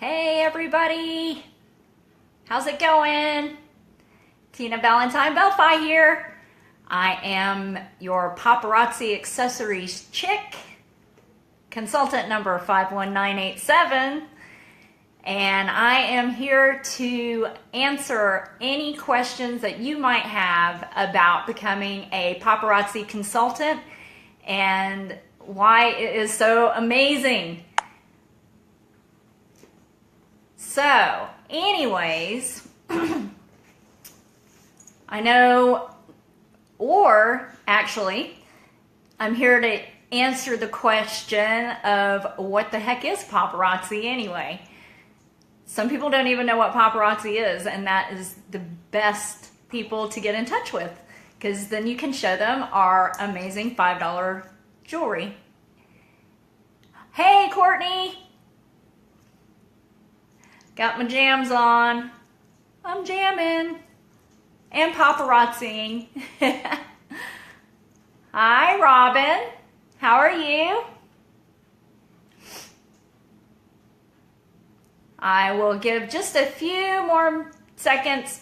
Hey everybody, how's it going? Tina Valentine-Bellefeuille here. I am your paparazzi accessories chick, consultant number 51987, and I am here to answer any questions that you might have about becoming a paparazzi consultant and why it is so amazing. So, anyways, I know, or actually, I'm here to answer the question of what the heck is paparazzi anyway. Some people don't even know what paparazzi is, and that is the best people to get in touch with, because then you can show them our amazing $5 jewelry. Hey, Courtney! Got my jams on. I'm jamming. And paparazziing. Hi, Robin. How are you? I will give just a few more seconds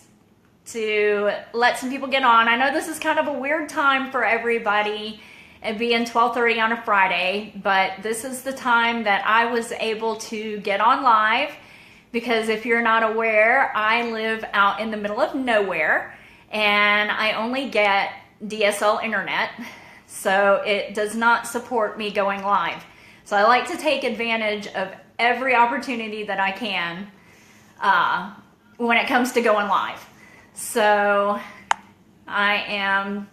to let some people get on. I know this is kind of a weird time for everybody, it being 12:30 on a Friday, but this is the time that I was able to get on live. Because if you're not aware, I live out in the middle of nowhere and I only get DSL internet, so it does not support me going live. So I like to take advantage of every opportunity that I can when it comes to going live. So I am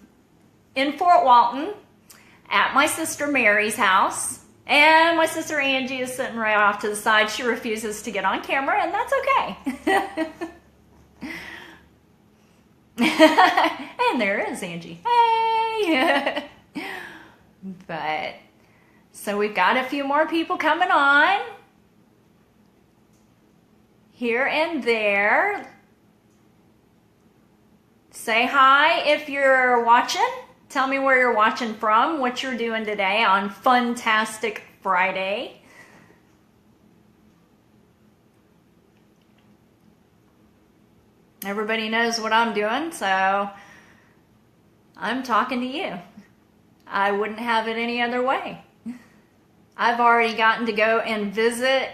in Fort Walton at my sister Mary's house. And my sister Angie is sitting right off to the side. She refuses to get on camera, and that's okay. And there is Angie. Hey! But, so we've got a few more people coming on. Here and there. Say hi if you're watching. Tell me where you're watching from, what you're doing today on Funtastic Friday. Everybody knows what I'm doing, so I'm talking to you. I wouldn't have it any other way. I've already gotten to go and visit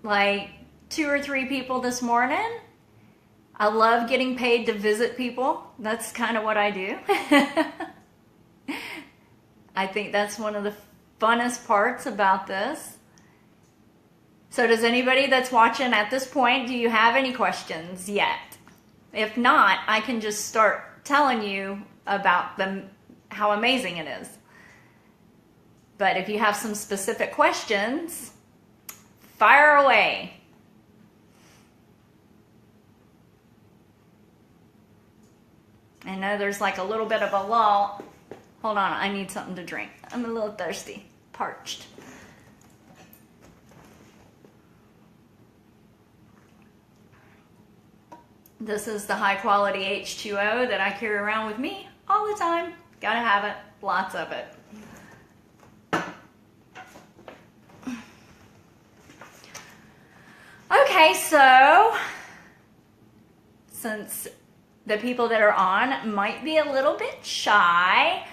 like 2 or 3 people this morning. I love getting paid to visit people. That's kind of what I do. I think that's one of the funnest parts about this. So does anybody that's watching at this point, do you have any questions yet? If not, I can just start telling you about them, how amazing it is. But if you have some specific questions, fire away. I know there's like a little bit of a lull. Hold on, I need something to drink. I'm a little thirsty, parched. This is the high quality H2O that I carry around with me all the time. Gotta have it, lots of it. Okay, so since the people that are on might be a little bit shy,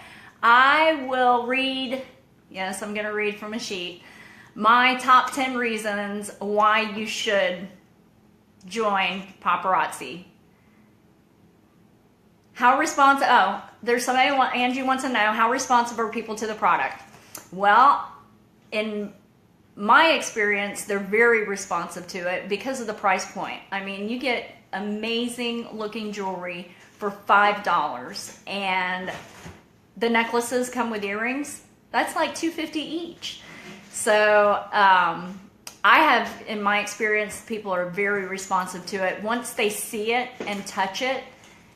I will read, yes, I'm going to read from a sheet, my top 10 reasons why you should join paparazzi. How responsive, there's somebody, Angie wants to know, how responsive are people to the product? Well, in my experience, they're very responsive to it because of the price point. I mean, you get amazing looking jewelry for $5, and the necklaces come with earrings. That's like $250 each. So I have, in my experience, people are very responsive to it once they see it and touch it.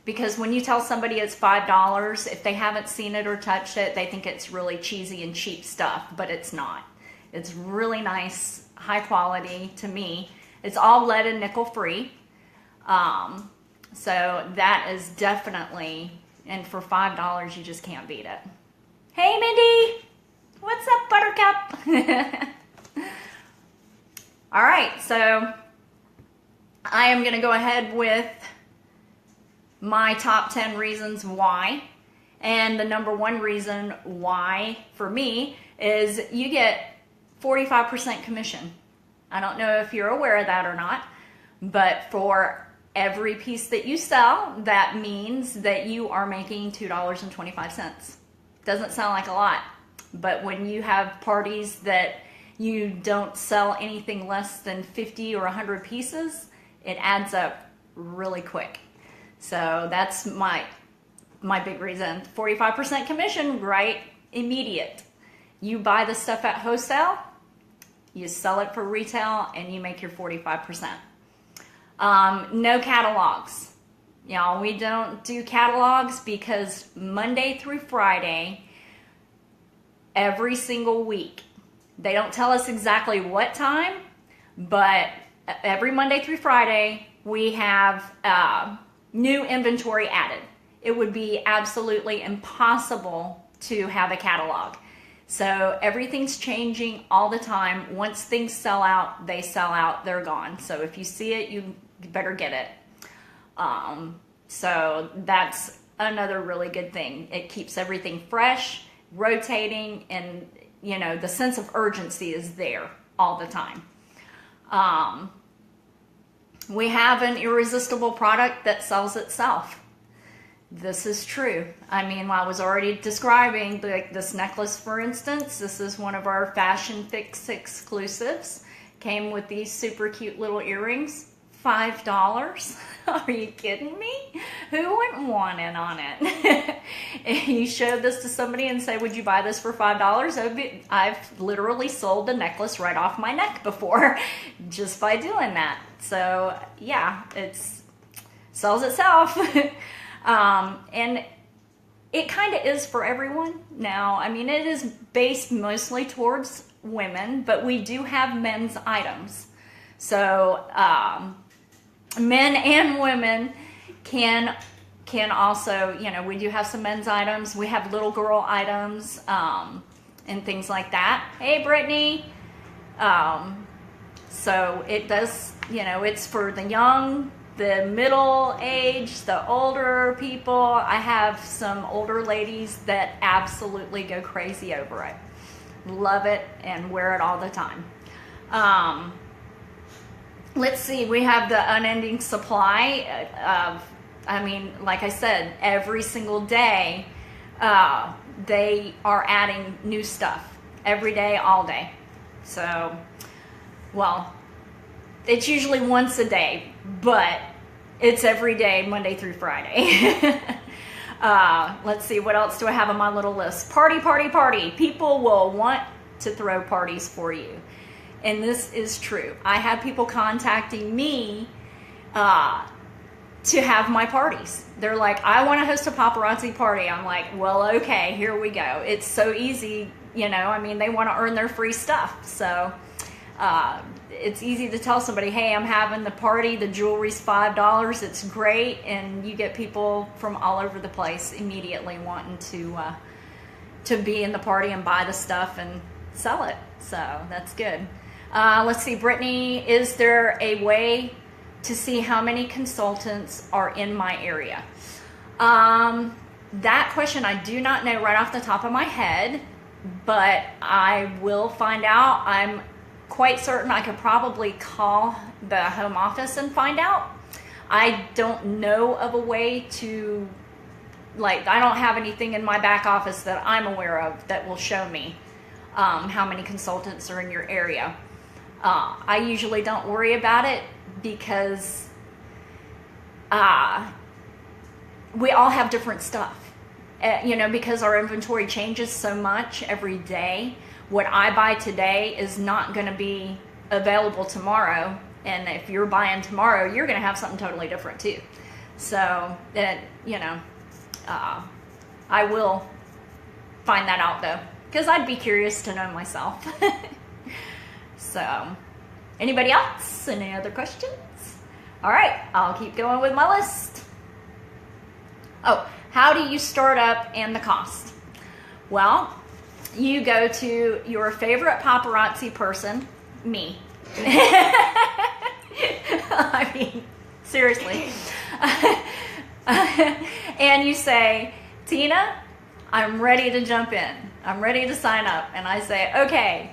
Because when you tell somebody it's $5, if they haven't seen it or touched it, they think it's really cheesy and cheap stuff, but it's not. It's really nice, high quality to me. It's all lead and nickel free. So that is definitely, and for $5, you just can't beat it. Hey, Mindy! What's up, Buttercup? All right, so I am going to go ahead with my top 10 reasons why. And the number one reason why for me is you get 45% commission. I don't know if you're aware of that or not, but for every piece that you sell, that means that you are making $2.25. Doesn't sound like a lot, but when you have parties that you don't sell anything less than 50 or 100 pieces, it adds up really quick. So that's my big reason. 45% commission, right? Immediate. You buy the stuff at wholesale, you sell it for retail, and you make your 45%. No catalogs. Y'all, we don't do catalogs because Monday through Friday, every single week, they don't tell us exactly what time, but every Monday through Friday, we have new inventory added. It would be absolutely impossible to have a catalog. So everything's changing all the time. Once things sell out, they sell out, they're gone. So if you see it, you better get it. So that's another really good thing. It keeps everything fresh, rotating, and you know, the sense of urgency is there all the time. We have an irresistible product that sells itself. This is true. I mean, I was already describing this necklace, for instance. This is one of our Fashion Fix exclusives. Came with these super cute little earrings. $5. Are you kidding me? Who wouldn't want in on it? If you show this to somebody and say, would you buy this for $5? I've literally sold the necklace right off my neck before just by doing that. So yeah, it sells itself. And it kind of is for everyone. Now, I mean, it is based mostly towards women, but we do have men's items. So, men and women can also, you know, we do have some men's items. We have little girl items, and things like that. Hey, Brittany. So it does, you know, it's for the young, the middle age, the older people. I have some older ladies that absolutely go crazy over it. Love it and wear it all the time. Let's see, we have the unending supply of, I mean, like I said, every single day they are adding new stuff. Every day, all day. So, well, it's usually once a day, but it's every day, Monday through Friday. Let's see, what else do I have on my little list? Party, party, party. People will want to throw parties for you. And this is true. I have people contacting me to have my parties. They're like, I want to host a paparazzi party. I'm like, well, okay, here we go. It's so easy, you know, I mean, they want to earn their free stuff. So it's easy to tell somebody, hey, I'm having the party, the jewelry's $5, it's great, and you get people from all over the place immediately wanting to be in the party and buy the stuff and sell it. So that's good. Let's see, Brittany, is there a way to see how many consultants are in my area? That question I do not know right off the top of my head, but I will find out. I'm quite certain I could probably call the home office and find out. I don't know of a way to, like, I don't have anything in my back office that I'm aware of that will show me how many consultants are in your area. I usually don't worry about it because we all have different stuff. You know, because our inventory changes so much every day. What I buy today is not going to be available tomorrow. And if you're buying tomorrow, you're going to have something totally different too. So, you know, I will find that out though, because I'd be curious to know myself. So, anybody else? Any other questions? All right, I'll keep going with my list. Oh, how do you start up and the cost? Well, you go to your favorite paparazzi person, me. I mean, Seriously. And you say, Tina, I'm ready to jump in. I'm ready to sign up. And I say, okay.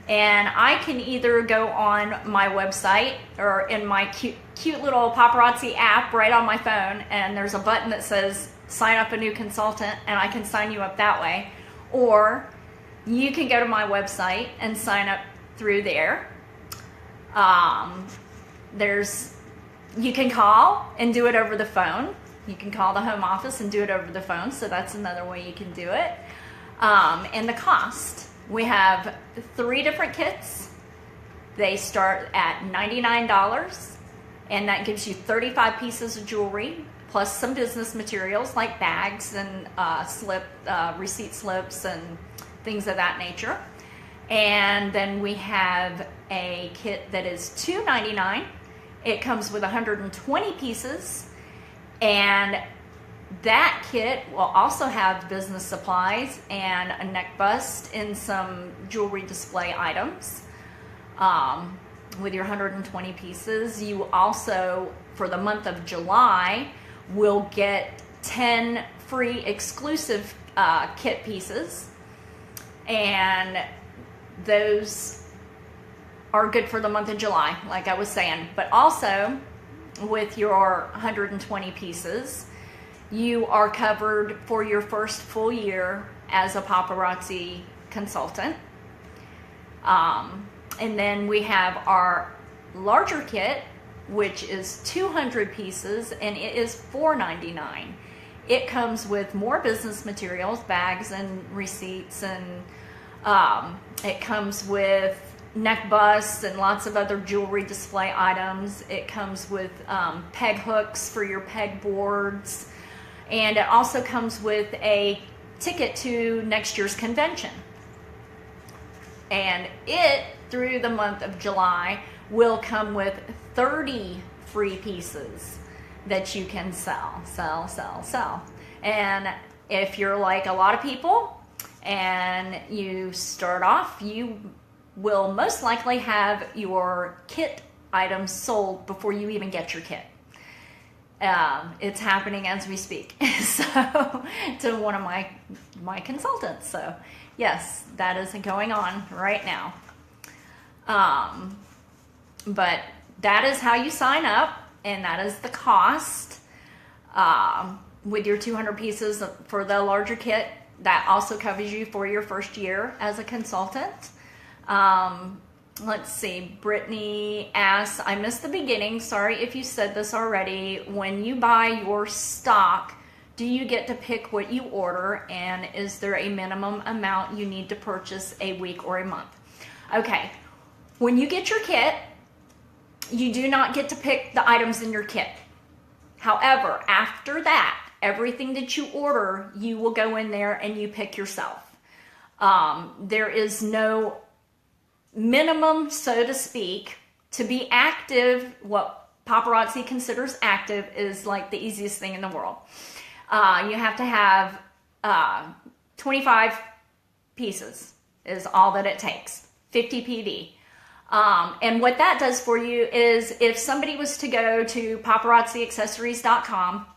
And I can either go on my website or in my cute little Paparazzi app right on my phone, and there's a button that says sign up a new consultant, and I can sign you up that way. Or you can go to my website and sign up through there. You can call and do it over the phone. You can call the home office and do it over the phone, so that's another way you can do it. And the cost. We have 3 different kits. They start at $99, and that gives you 35 pieces of jewelry, plus some business materials like bags and receipt slips and things of that nature. And then we have a kit that is $299. It comes with 120 pieces, and that kit will also have business supplies and a neck bust and some jewelry display items. With your 120 pieces, you also, for the month of July, will get 10 free exclusive kit pieces, and those are good for the month of July, like I was saying. But also, with your 120 pieces, you are covered for your first full year as a Paparazzi consultant. And then we have our larger kit, which is 200 pieces, and it is $499. It comes with more business materials, bags and receipts, and it comes with neck busts and lots of other jewelry display items. It comes with peg hooks for your peg boards. And it also comes with a ticket to next year's convention. And it, through the month of July, will come with 30 free pieces that you can sell. And if you're like a lot of people and you start off, you will most likely have your kit items sold before you even get your kit. It's happening as we speak. So, to one of my consultants. So, yes, that is going on right now. But that is how you sign up, and that is the cost. With your 200 pieces for the larger kit, that also covers you for your first year as a consultant. Let's see, Brittany asks, I missed the beginning. Sorry if you said this already. When you buy your stock, do you get to pick what you order? And is there a minimum amount you need to purchase a week or a month? Okay, when you get your kit, you do not get to pick the items in your kit. However, after that, everything that you order, you will go in there and you pick yourself. There is no minimum, so to speak. To be active, what Paparazzi considers active is like the easiest thing in the world. You have to have 25 pieces is all that it takes, 50 PD. And what that does for you is if somebody was to go to paparazziaccessories.com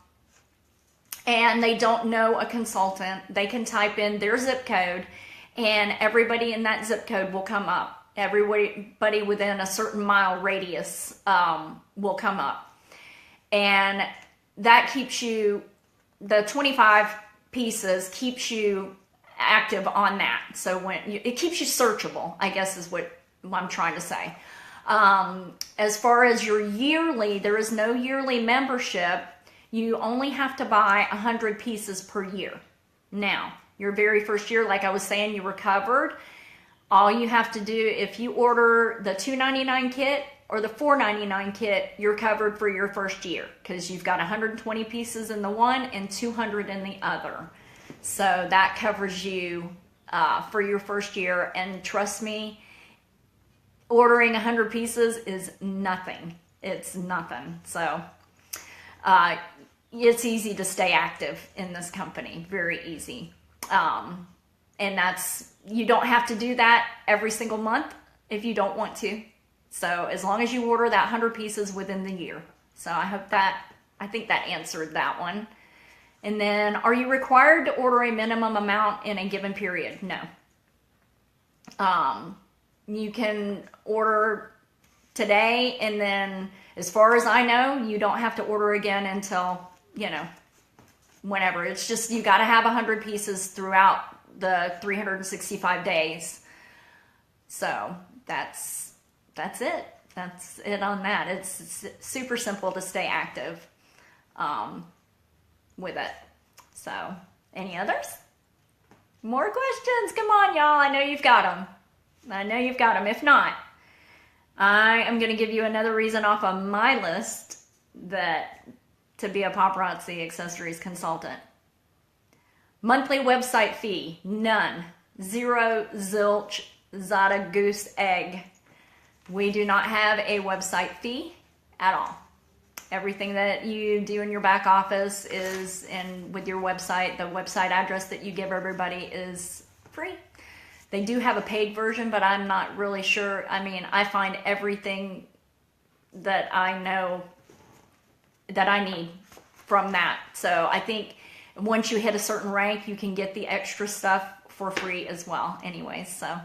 and they don't know a consultant, they can type in their zip code and everybody in that zip code will come up. Everybody within a certain mile radius will come up. And that keeps you, the 25 pieces keeps you active on that. So it keeps you searchable, I guess is what I'm trying to say. As far as your yearly, there is no yearly membership. You only have to buy 100 pieces per year. Now, your very first year, like I was saying, you were covered. All you have to do, if you order the $299 kit or the $499 kit, you're covered for your first year because you've got 120 pieces in the one and 200 in the other. So that covers you for your first year. And trust me, ordering 100 pieces is nothing. It's nothing. So it's easy to stay active in this company. Very easy. And you don't have to do that every single month if you don't want to. So as long as you order that 100 pieces within the year, So I think that answered that one. And then, are you required to order a minimum amount in a given period? No. You can order today, and then as far as I know, you don't have to order again until, whenever. It's just you got to have 100 pieces throughout the 365 days. So that's it. That's it on that. It's super simple to stay active with it. So, any others? More questions? Come on, y'all. I know you've got them. If not, I am going to give you another reason off of my list to be a paparazzi accessories consultant. Monthly website fee, none. Zero, zilch, zada, goose, egg. We do not have a website fee at all. Everything that you do in your back office is with your website. The website address that you give everybody is free. They do have a paid version, but I'm not really sure. I mean, I find everything that I know that I need from that. So I think once you hit a certain rank, you can get the extra stuff for free as well. Anyways, so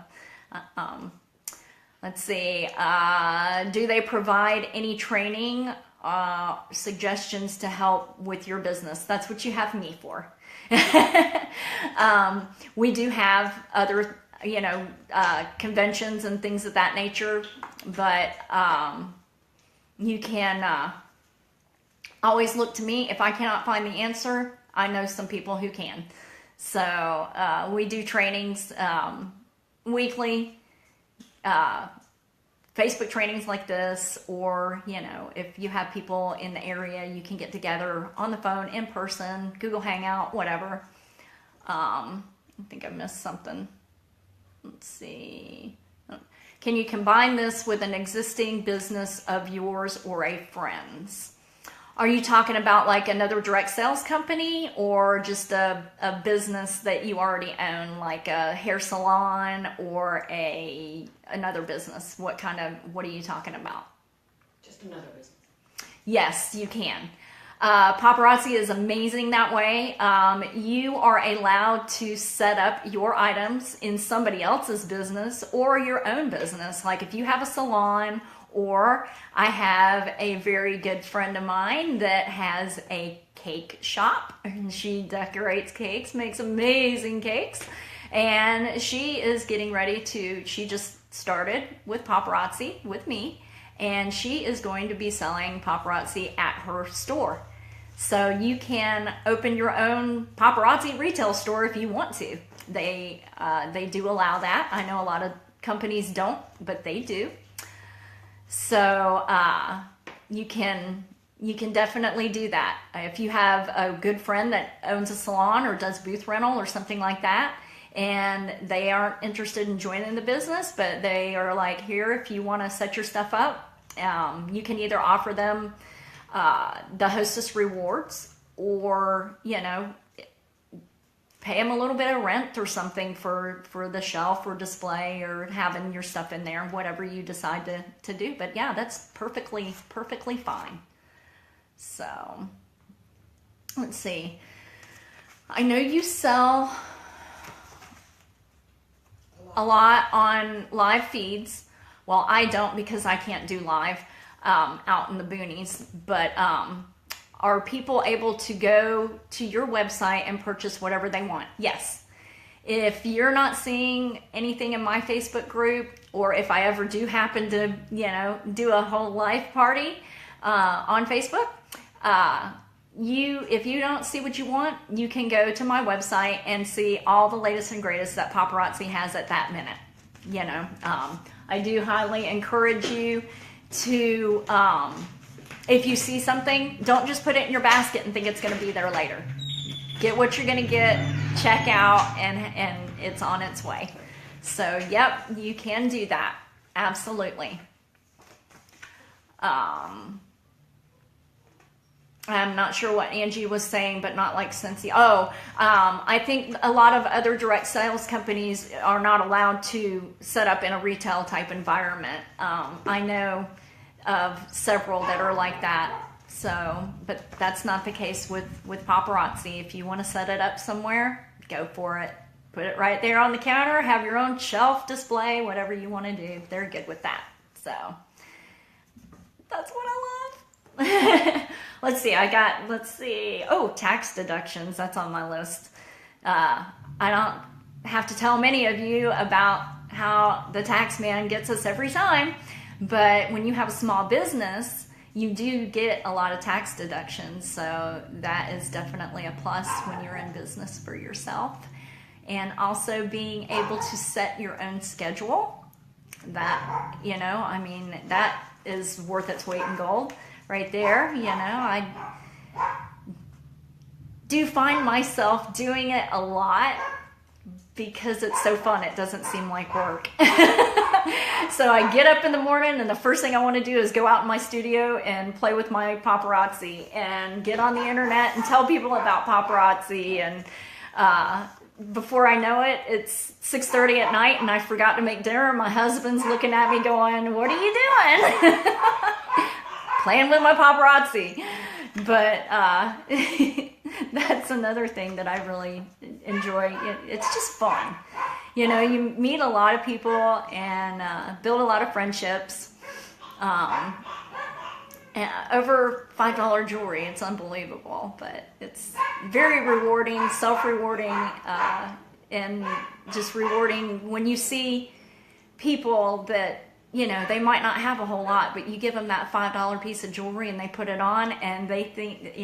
let's see. Do they provide any training suggestions to help with your business? That's what you have me for. We do have other conventions and things of that nature, but you can always look to me. If I cannot find the answer, I know some people who can. So we do trainings weekly, Facebook trainings like this, or if you have people in the area, you can get together on the phone, in person, Google Hangout, whatever. I think I missed something. Let's see. Can you combine this with an existing business of yours or a friend's? Are you talking about like another direct sales company, or just a business that you already own, like a hair salon or another business? What are you talking about? Just another business. Yes, you can. Paparazzi is amazing that way. You are allowed to set up your items in somebody else's business or your own business. Like if you have a salon, or I have a very good friend of mine that has a cake shop, and she decorates cakes, makes amazing cakes, and she is getting ready she just started with Paparazzi with me, and she is going to be selling Paparazzi at her store. So you can open your own Paparazzi retail store if you want to. They do allow that. I know a lot of companies don't, but they do. So you can definitely do that. If you have a good friend that owns a salon or does booth rental or something like that, and they aren't interested in joining the business, but they are like, here, if you want to set your stuff up, you can either offer them the hostess rewards, or pay them a little bit of rent or something for the shelf or display or having your stuff in there, whatever you decide to do. But yeah, that's perfectly fine. So let's see. I know you sell a lot on live feeds. Well, I don't, because I can't do live out in the boonies, but are people able to go to your website and purchase whatever they want? Yes. If you're not seeing anything in my Facebook group, or if I ever do happen to, do a whole live party on Facebook, if you don't see what you want, you can go to my website and see all the latest and greatest that Paparazzi has at that minute. I do highly encourage you to, if you see something, don't just put it in your basket and think it's going to be there later. Get what you're going to get, check out, and it's on its way. So, yep, you can do that. Absolutely. I'm not sure what Angie was saying, but not like Cincy. I think a lot of other direct sales companies are not allowed to set up in a retail type environment. I know of several that are like that. So, but that's not the case with paparazzi. If you want to set it up somewhere, go for it. Put it right there on the counter, have your own shelf display, whatever you want to do. They're good with that. So, that's what I love. Let's see. Oh, tax deductions. That's on my list. I don't have to tell many of you about how the tax man gets us every time. But when you have a small business, you do get a lot of tax deductions. So that is definitely a plus when you're in business for yourself. And also being able to set your own schedule. That, that is worth its weight in gold right there. I do find myself doing it a lot because it's so fun. It doesn't seem like work. So I get up in the morning and the first thing I want to do is go out in my studio and play with my paparazzi and get on the internet and tell people about paparazzi. And before I know it, it's 6:30 at night and I forgot to make dinner. My husband's looking at me going, "What are you doing?" Playing with my paparazzi. But that's another thing that I really enjoy. It's just fun. You meet a lot of people and build a lot of friendships. And over $5 jewelry, it's unbelievable. But it's very rewarding, self-rewarding, and just rewarding when you see people that, they might not have a whole lot, but you give them that $5 piece of jewelry and they put it on and they think,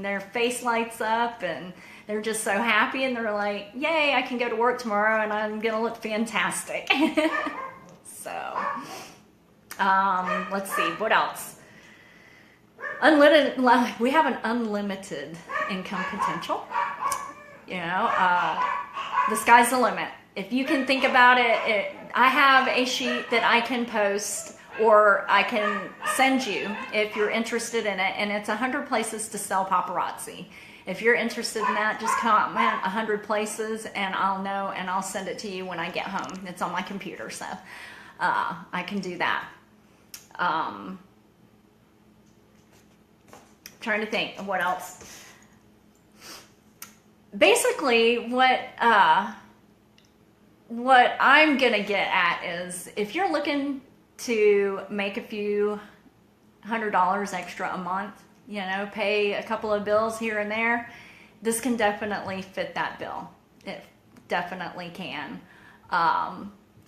their face lights up and they're just so happy and they're like, yay, I can go to work tomorrow and I'm going to look fantastic. So, let's see, what else? We have an unlimited income potential. The sky's the limit. If you can think about it, I have a sheet that I can post or I can send you if you're interested in it, and it's 100 places to sell paparazzi. If you're interested in that, just comment 100 places and I'll know and I'll send it to you when I get home. It's on my computer, so I can do that. Trying to think of what else. Basically, what I'm gonna get at is if you're looking to make a few $100 extra a month, pay a couple of bills here and there, this can definitely fit that bill. It definitely can.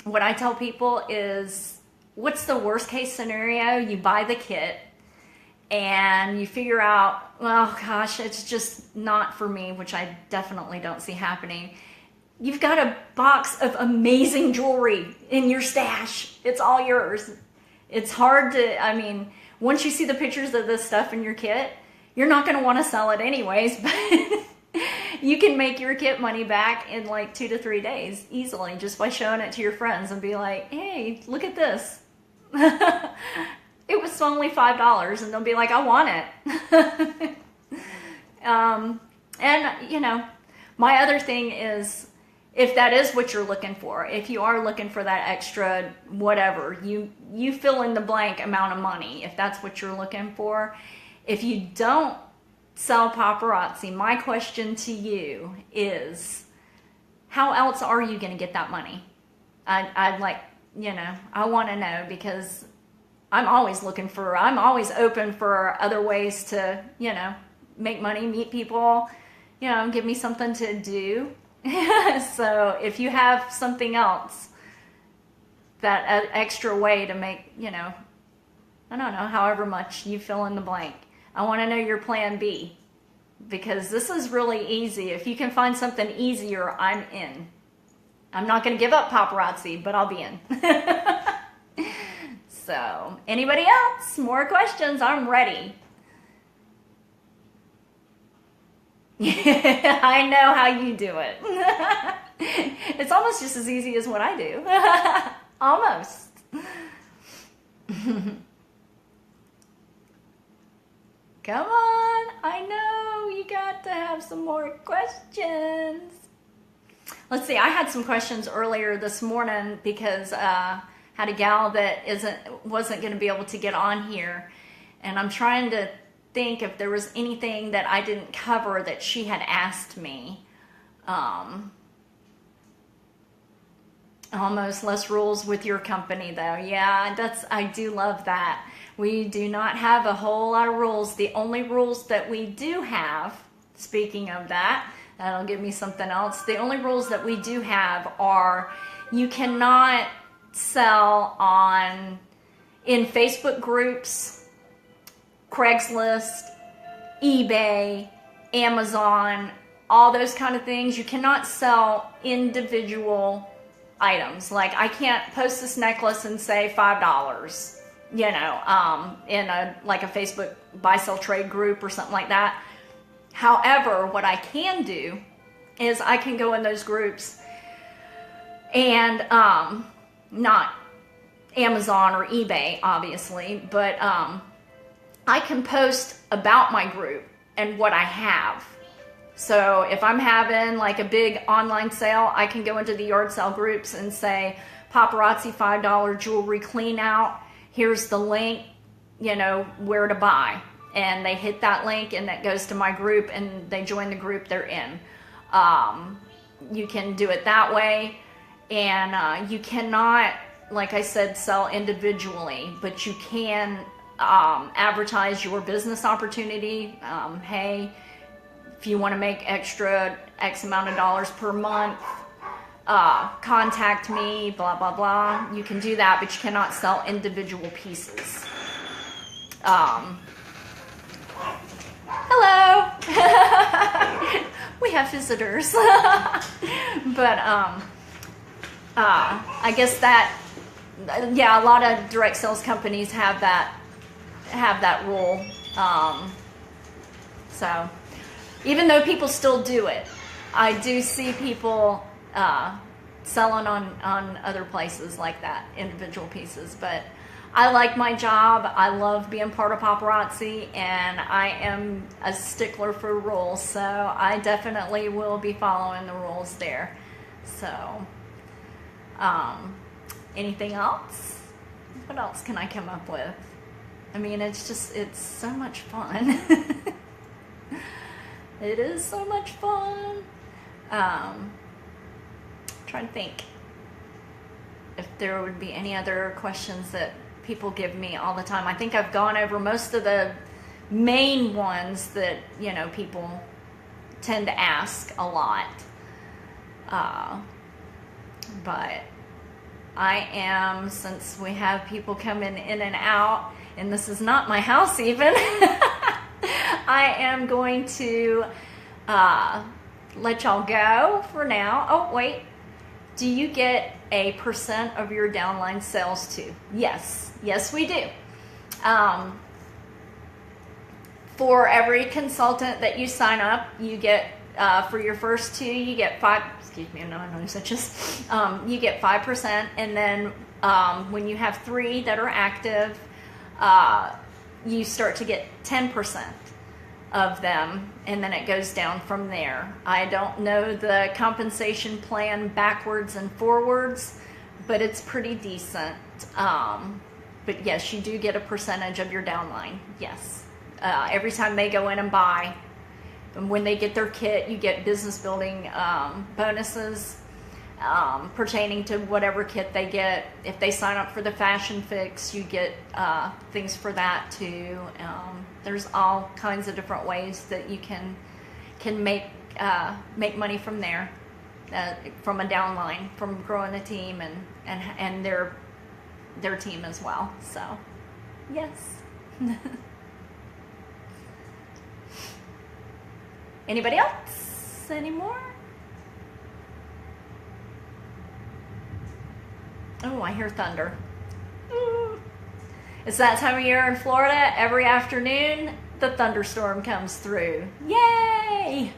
What I tell people is, what's the worst case scenario? You buy the kit and you figure out, well, gosh, it's just not for me, which I definitely don't see happening. You've got a box of amazing jewelry in your stash. It's all yours. It's hard to, once you see the pictures of this stuff in your kit, you're not going to want to sell it anyways, but you can make your kit money back in like 2 to 3 days easily just by showing it to your friends and be like, hey, look at this. It was only $5, and they'll be like, I want it. And, my other thing is, if that is what you're looking for, if you are looking for that extra whatever, you fill in the blank amount of money, if that's what you're looking for. If you don't sell paparazzi, my question to you is, how else are you going to get that money? I'd like, I want to know, because I'm always open for other ways to, make money, meet people, give me something to do. So if you have something else, that extra way to make, I don't know, however much you fill in the blank, I want to know your plan B, because this is really easy. If you can find something easier, I'm in. I'm not going to give up paparazzi, but I'll be in. So, anybody else? More questions? I'm ready. I know how you do it. It's almost just as easy as what I do. Almost. Come on. I know you got to have some more questions. Let's see. I had some questions earlier this morning because had a gal that wasn't going to be able to get on here, and I'm trying to think if there was anything that I didn't cover that she had asked me. Almost less rules with your company though. Yeah, I do love that. We do not have a whole lot of rules. The only rules that we do have, speaking of that, that'll give me something else. The only rules that we do have are you cannot sell in Facebook groups, Craigslist, eBay, Amazon, all those kind of things. You cannot sell individual items. Like I can't post this necklace and say $5, in a Facebook buy sell trade group or something like that. However, what I can do is I can go in those groups and not Amazon or eBay obviously, but I can post about my group and what I have. So if I'm having like a big online sale, I can go into the yard sale groups and say, Paparazzi $5 jewelry clean out. Here's the link, where to buy. And they hit that link and that goes to my group and they join the group they're in. You can do it that way. And you cannot, like I said, sell individually, but you can advertise your business opportunity. Hey, if you want to make extra X amount of dollars per month, contact me, blah, blah, blah. You can do that, but you cannot sell individual pieces. Hello. We have visitors. But I guess that, a lot of direct sales companies have that rule. So even though people still do it, I do see people selling on other places like that, individual pieces. But I like my job. I love being part of Paparazzi, and I am a stickler for rules. So I definitely will be following the rules there. So, anything else? What else can I come up with? I mean, it's so much fun. It is so much fun. Trying to think if there would be any other questions that people give me all the time. I think I've gone over most of the main ones that, people tend to ask a lot. But I am, since we have people coming in and out, and this is not my house even, I am going to let y'all go for now. Oh, wait. Do you get a % of your downline sales too? Yes. Yes, we do. For every consultant that you sign up, you get, for your first two, you get you get 5%. And then when you have 3 that are active, you start to get 10% of them, and then it goes down from there. I don't know the compensation plan backwards and forwards, but it's pretty decent. But yes, you do get a percentage of your downline. Yes. Every time they go in and buy, and when they get their kit, you get business building bonuses pertaining to whatever kit they get. If they sign up for the Fashion Fix, you get things for that too. There's all kinds of different ways that you can make money from there, from a downline, from growing a team and their team as well. So, yes. Anybody else? Any more? Oh, I hear thunder. Ooh. It's that time of year in Florida. Every afternoon, the thunderstorm comes through. Yay!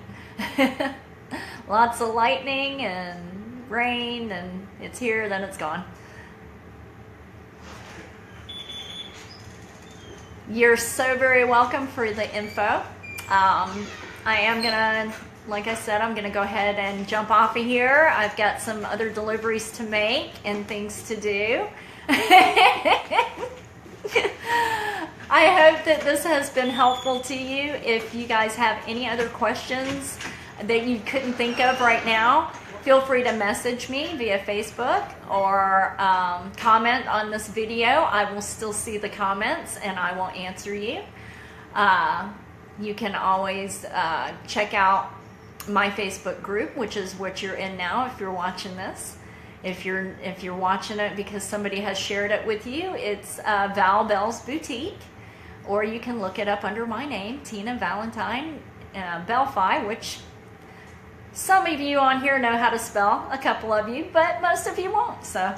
Lots of lightning and rain, and it's here, then it's gone. You're so very welcome for the info. I am gonna, like I said, I'm gonna go ahead and jump off of here. I've got some other deliveries to make and things to do. I I hope that this has been helpful to you. If you guys have any other questions that you couldn't think of right now, feel free to message me via Facebook or comment on this video. I will still see the comments and I will answer you. You can always check out my Facebook group, which is what you're in now if you're watching this. If you're watching it because somebody has shared it with you, it's Val Bell's Boutique, or you can look it up under my name, Tina Valentine-Bellefeuille, which some of you on here know how to spell, a couple of you, but most of you won't. So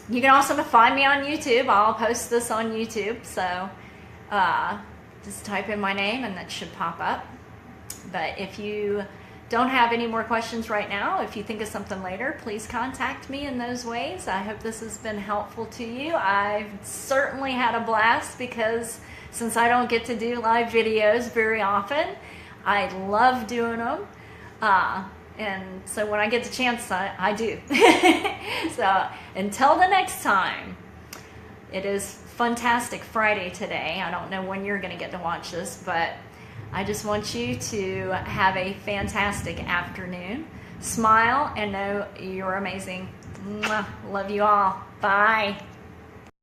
you can also find me on YouTube. I'll post this on YouTube, so just type in my name and that should pop up. But if you don't have any more questions right now, if you think of something later, please contact me in those ways. I hope this has been helpful to you. I've certainly had a blast because since I don't get to do live videos very often, I love doing them. And so when I get the chance, I do. So until the next time, it is Fantastic Friday today. I don't know when you're going to get to watch this, but I just want you to have a fantastic afternoon. Smile and know you're amazing. Mwah. Love you all. Bye.